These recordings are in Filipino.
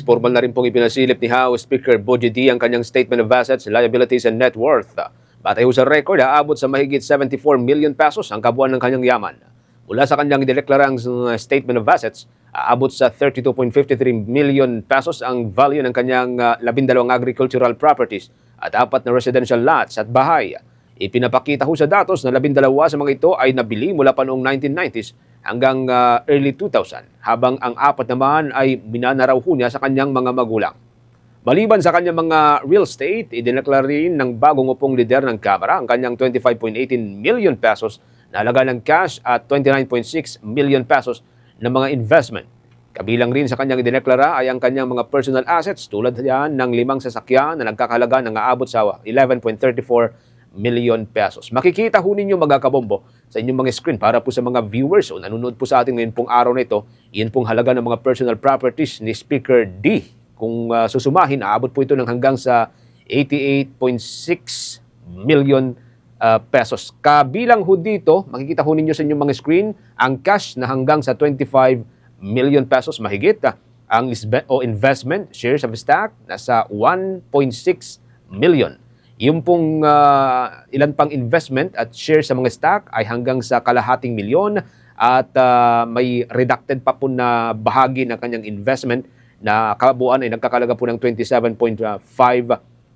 Formal na rin pong ipinasilip ni House Speaker Bogie D ang kanyang Statement of Assets, Liabilities and Net Worth. Batay ho sa record, aabot sa mahigit 74 million pesos ang kabuuan ng kanyang yaman. Mula sa kanyang ideklarang Statement of Assets, aabot sa 32.53 million pesos ang value ng kanyang 12 agricultural properties at 4 na residential lots at bahay. Ipinapakita ho sa datos na 12 sa mga ito ay nabili mula pa noong 1990s hanggang early 2000, habang ang 4 naman ay minanaraw ho niya sa kanyang mga magulang. Maliban sa kanyang mga real estate, idineklara rin ng bagong upong lider ng Kamara ang kanyang 25.18 million pesos na halaga ng cash at 29.6 million pesos na mga investment. Kabilang rin sa kanyang idineklara ay ang kanyang mga personal assets tulad yan ng 5 sasakyan na nagkakahalaga ng aabot sa 11.34 million pesos. Makikita ho ninyo mga kabombo sa inyong mga screen para po sa mga viewers o nanonood po sa atin ngayon pong araw na ito, iyan pong halaga ng mga personal properties ni Speaker D. Kung susumahin, aabot po ito ng hanggang sa 88.6 million pesos. Kabilang ho dito, makikita ho ninyo sa inyong mga screen, ang cash na hanggang sa 25 million pesos mahigit. Ang investment, shares of stock, nasa 1.6 million. Yung pong ilan pang investment at shares sa mga stock ay hanggang sa kalahating milyon at may redacted pa po na bahagi ng kanyang investment na kabuuan ay nagkakalaga po ng 27.5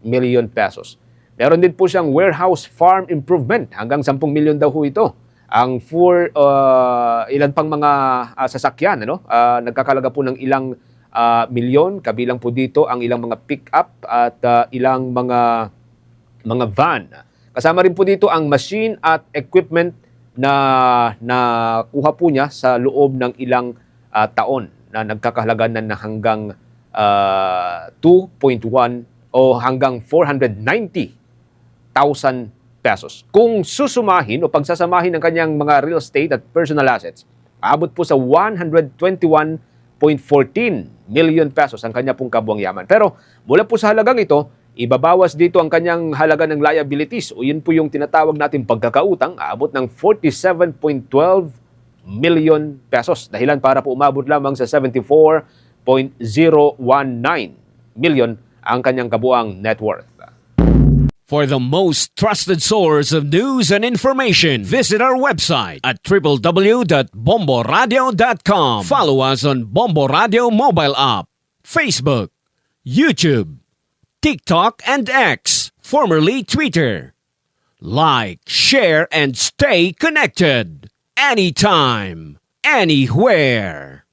million pesos. Meron din po siyang warehouse farm improvement, hanggang 10 milyon daw ho ito. Ang ilan pang mga sasakyan, nagkakalaga po ng ilang milyon, kabilang po dito ang ilang mga pick-up at ilang mga van. Kasama rin po dito ang machine at equipment na nakuha po niya sa loob ng ilang taon na nagkakahalaga na hanggang 2.1 o hanggang 490,000 pesos. Kung susumahin o pagsasamahin ng kanyang mga real estate at personal assets, aabot po sa 121.14 million pesos ang kanya pong kabuang yaman. Pero mula po sa halagang ito, ibabawas dito ang kanyang halaga ng liabilities o yun po yung tinatawag natin pagkakautang, aabot ng 47.12 million pesos. Dahilan para po umabot lamang sa 74.019 million ang kanyang kabuang net worth. For the most trusted source of news and information, visit our website at www.bomboradio.com. Follow us on Bombo Radio mobile app, Facebook, YouTube, TikTok, and X, formerly Twitter. Like, share, and stay connected. Anytime, anywhere.